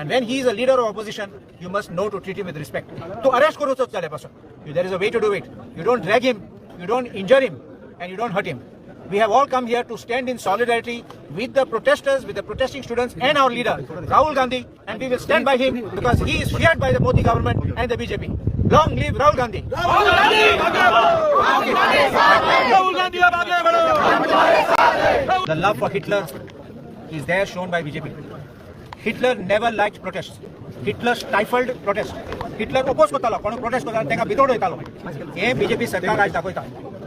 And when he is a leader of opposition, you must know to treat him with respect. To arrest करूच जाल्यापासून, there is a way to do it. You don't drag him, you don't injure him, and you don't hurt him. We have all come here to stand in solidarity with the protesters, with the protesting students and our leader, Rahul Gandhi, and we will stand by him because he is feared by the Modi government and the BJP. Long live Rahul Gandhi! Rahul Gandhi! Rahul Gandhi! The love for Hitler is there shown by BJP. Hitler never liked protests. Hitler stifled protest. Hitler oppose करतालो, कोण protest करतालो तेका भितोड वयतालो. हे BJP सरकार आज दाखयता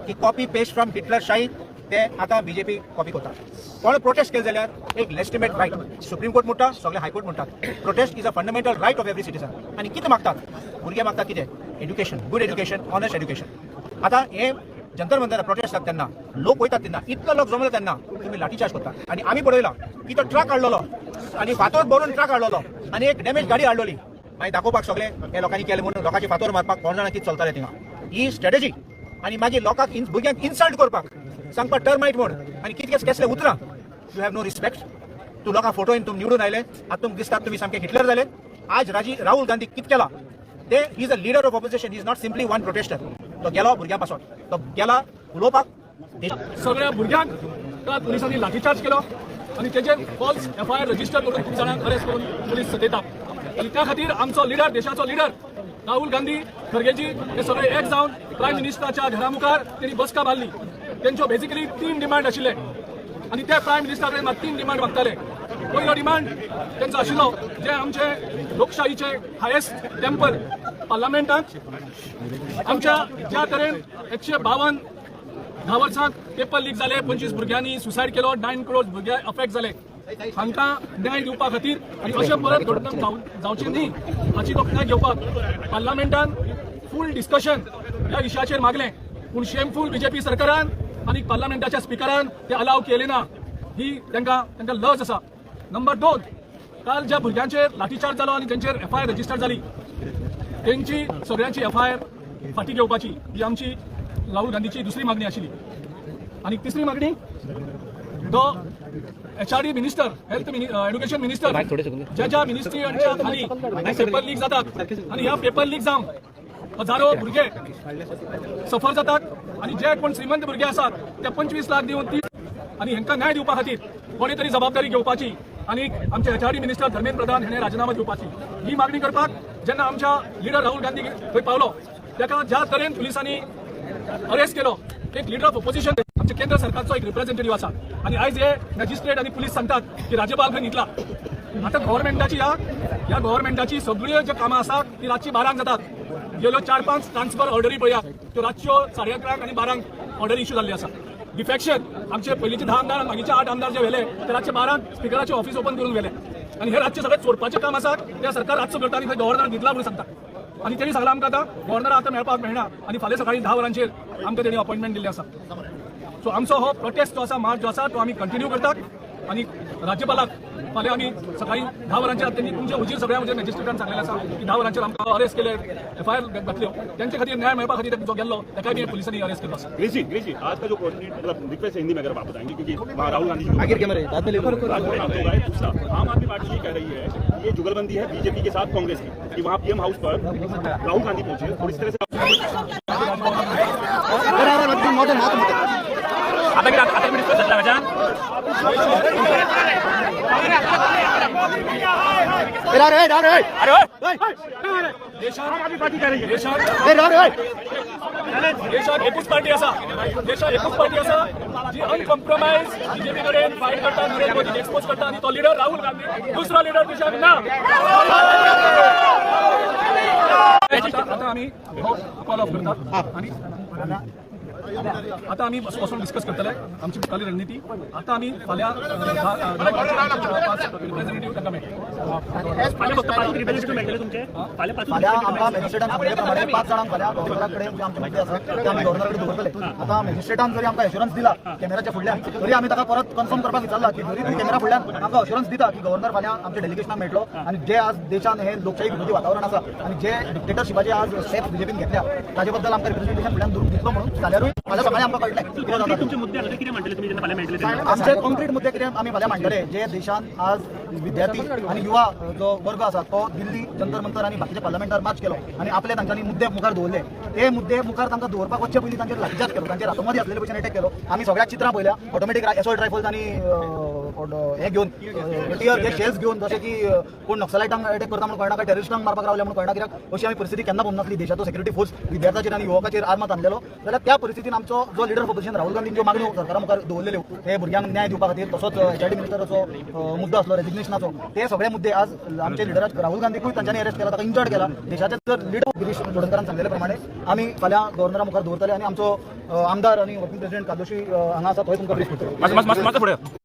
की कॉपी पेस्ट फ्रॉम हिटलर शाही ते आता बीजेपी कॉपी करता. कोण प्रोटेस्ट केले जाल्यार एक लेजिटिमेट राईट. सुप्रीम कोर्ट म्हणटा, सगळे हायकोर्ट म्हणटात protest is a fundamental right of every citizen. आणि कितें मागतात भुरगे मागतात कितें education, good education, honest education. आता हे जंतर मंतर प्रोटेस्ट जाता तेन्ना लोक वयतात तेन्ना इतलो लोक जमले तेन्ना तुम्ही लाठीचार्ज करता. आणि आम्ही पळयला की तो ट्रक हाडलेलो आणि फातोर भरून ट्रक हाडलेलो आणि एक डॅमेज गाडी हाडलेली. मागीर दाखोवपाक सगळे हे लोकांनी केले म्हणून लोकांची फातोर मारपाक कोण जाणा कितें चलताले थिंगा. ही स्ट्रॅटेजी आणि मागीर लोकांक भुरग्यांक इन्सल्ट करपाक सांगपाक टर्माइट म्हण आणि कितकेच केसले उतरां. You have no respect. तूं लोकां फोटोन तुमी निवडून आयले, आतां तुमकां दिसतात तुमी सामके हिटलर जाले. आज राहुल गांधी कितें केला ते he is a leader of opposition. He is not simply one protester. तो गेलो भुरग्यां पासून, तो गेला उलोवपाक. सगळ्या भुरग्यांक पुलिसांनी लाठीचार्ज केलो आणि तेजेर फॉल्स FIR रजिस्टर करून खूप जाणांक अरेस्ट करून पुलीस सतयतात. आणि त्या खातीर आमचो लिडर, देशाचो लिडर राहुल गांधी खरगेजी हे सगळे एक जावन प्रायम मिनिस्टराच्या घरा मुखार त्यांनी बसका मारली. त्यांच्यो बेसिकली 3 डिमांड आशिल्ले आणि ते प्रायम मिनिस्टर कडेन 3 डिमांड मागताले. पयलो डिमांड त्यांचो आशिल्लो जे आमचे लोकशाहीचे हायेस्ट टेम्पल पार्लमेंटांत आमच्या ज्या तरेन 152 10 वर्सांत पेपर लीक जाले, 25 भुरग्यांनी सुसायड केलो, 9 करोड भुरगे अफेक्ट जाले. हांकां न्याय दिवपा खातीर आनी अशें परत घडोवप जावचें न्ही हाची तोखणाय घेवपाक पार्लमेंटान फूल डिस्कशन ह्या विशयाचेर मागलें. पूण शेमफूल BJP सरकारान आनी पार्लमेंटाच्या स्पिकरान ते अलाव केले ना. ही तांकां लज आसा. नंबर 2, काल ज्या भुरग्यांचेर लाठीचार्ज जालो आनी तेंचेर FIR रजिस्टर जाली तेंची सगळ्यांची FIR फाटी घेवपाची ही आमची राहुल गांधीची दुसरी मागणी आशिल्ली. आणि तिसरी मागणी तो HRD minister, health education minister ज्या मिनिस्ट्रीच्या खाली पेपर लीक जातात आणि ह्या पेपर लीक जावन हजारो भुरगे सफर जातात आणि जे कोण श्रीमंत भुरगे आसात ते 25 लाख दिवन ती आणि हांकां न्याय दिवपा खातीर कोणी तरी जबाबदारी घेवपाची आणि आमचे HRD मिनिस्टर धर्मेंद्र प्रधान हाणें राजीनामा दिवपाची ही मागणी करपाक जेन्ना आमच्या लिडर राहुल गांधी थंय पावलो ताका ज्या तरेन पुलिसांनी अरेस्ट केलो. एक लीडर ऑफ ऑपोजिशन आमच्या केंद्र सरकारचो एक रिप्रेझेंटेटिव्ह आसा आणि आयज हे मॅजिस्ट्रेट आणि पुलीस सांगतात की राज्यपाल खंय न्हिदला. आता गव्हर्नमेंटाची ह्या गव्हर्नमेंटाची सगळ्यो ज्यो कामां आसात ती रातची 12 जातात. गेलो 4-5 ट्रान्सफर ऑर्डरी पळया त्यो रातच्यो 11:30 आनी 12 ऑर्डर इश्यू जाल्ली आसा. डिफेक्शन आमचे पयलींचे 10 आमदार मागीरचे 8 आमदार जे व्हेले ते रातचे 12 स्पिकराचे ऑफिस ओपन करून व्हेले. आणि हे रातचे सगळे चोरपाचे काम आसात ते सरकार रातचो करता आणि थंय गव्हर्नर न्हिदला म्हणून सांगता. आणि त्यांनी सांगला आमकां आतां गव्हर्नर आतां मेळपाक मेळना आणि फाल्यां सकाळी 10 वरांचेर आमकां तेणी अपॉइंटमेंट दिल्लें आसा. सो आमचो हो प्रोटेस्ट जो आसा, मार्च जो आसा तो आमी कंटिन्यू करतात. आणि राज्यपालाक फाल्यां आमी सकाळी 10 वरांचेर त्यांनी तुमच्या हुजीर सगळ्या म्हणजे मॅजिस्ट्रेटान सांगलेलें आसा की 10 वरांचेर आमकां अरेस्ट केले, FIR घातल्यो. त्यांचे खातीर न्याय मेळपा खातीर जो गेल्लो ताकाय बी पुलिसांनी अरेस्ट केलो आसा. आज का जो मतलब रिक्वेस्ट हिंदी में अगर आप बताएंगे क्योंकि राहुल गांधी आगे क्या मेरे बाद में दूसरा आम आदमी पार्टी ये कह रही है ये जुगलबंदी है BJP के साथ कांग्रेस की कि वहाँ PM हाउस पर राहुल गांधी पहुंचे और इस तरह से देशात एकूच पार्टी आसा जी अनकॉम्प्रोमाइज BJP कडेन फायट करता, नरेंद्र मोदीक एक्सपोज करता आणि तो लिडर राहुल गांधी. दुसरो लिडर देशाक ना. आता आम्ही कॉल ऑफ करतात आणि आता आम्ही बसून डिस्कस करतले आमची मुखाली रणनीती. आता आम्ही फाल्यां रिप्रेझेंटेटिव्ह तांकां मेळटले. फाल्यां आमकां मॅजिस्ट्रेटान सांगले प्रमाणे 5 जाणांक फाल्यां गव्हर्नरा कडेन आमची मीटिंग आसा ते आमी गव्हर्नरा कडेन दवरतले. आता मॅजिस्ट्रेटान जरी आमकां एश्युरन्स दिला कॅमेराच्या फुडल्यान तरी आमी ताका परत कन्फर्म करपाक विचारला की जरी ती कॅमेरा फुडल्यान आमकां एश्युरन्स दिता की गव्हर्नर फाल्यां आमच्या डेलिगेशनाक मेळटलो आणि जे आज देशान हे लोकशाही विरोधी वातावरण आसा आणि जे डिक्टेटरशिपाचे आज स्टेप्स BJPन घेतल्या ताजे बद्दल आमकां रिप्रेझेंटेशन फुडल्यान दितलो म्हणून जाल्यारूय फाल्यां सकाळीं आमकां कळटलें कितें जाता तुमचे मुद्दे आसले कितें म्हणटले तुमी जेन्ना फाल्यां मेळटले तेन्ना? आमचे कॉन्क्रीट मुद्दे कितें आमी फाल्यां मांडटले जे देशांत आज विद्यार्थी आनी युवा जो वर्ग आसा तो दिल्ली जंतर मंतर आनी बाकीच्या पार्लमेंटार मार्च केलो आनी आपले तांच्यांनी मुद्दे मुखार दवरले ते मुद्दे मुखार तांकां दवरपाक वचचे पयलीं तांचेर लाठीचार्ज केलो तांचेर आतंकवादी असलेले भशेन अटॅक केलो आमी सगळ्या चित्रां पळयल्या ऑटोमॅटीक एसॉल्ट रायफल्स आनी हे घेवन टियर हे शेल्स घेवन जशें की कोण नक्सलायटांक अटॅक करता म्हणून कळना काय टेररिस्टांक मारपाक रावले म्हणून कळना कित्याक अशी आमी परिस्थिती केन्ना पळोवंक नासली देशाचो सेक्युरिटी फोर्स विद्यार्थ्यांचेर आनी युवकाचेर आर्मात आणलेलो जाल्यार त्या परिस्थितीन आमचो जो leader of opposition Rahul Gandhian ज्यो मागण्यो सरकारा मुखार दवरलेल्यो हे भुरग्यांक न्याय दिवपा खातीर तसोच एचआयडी मिनिस्टराचो मुद्दो आसलो रेजिग्नेशनाचो ते सगळे मुद्दे आज आमचे लिडराक राहुल गांधीकूय तांच्यांनी अरेस्ट केला ताका इंजर्ड केला देशाचे जर लिडर गिरीश चोडणकरान सांगलेले प्रमाणे आमी फाल्यां गव्हर्नरा मुखार दवरतले आनी आमचो आमदार आनी वर्किंग प्रेसिडेंट कादोशी हांगा आसा थंय तुमकां ब्रीफ करतलो. मातसो फुडें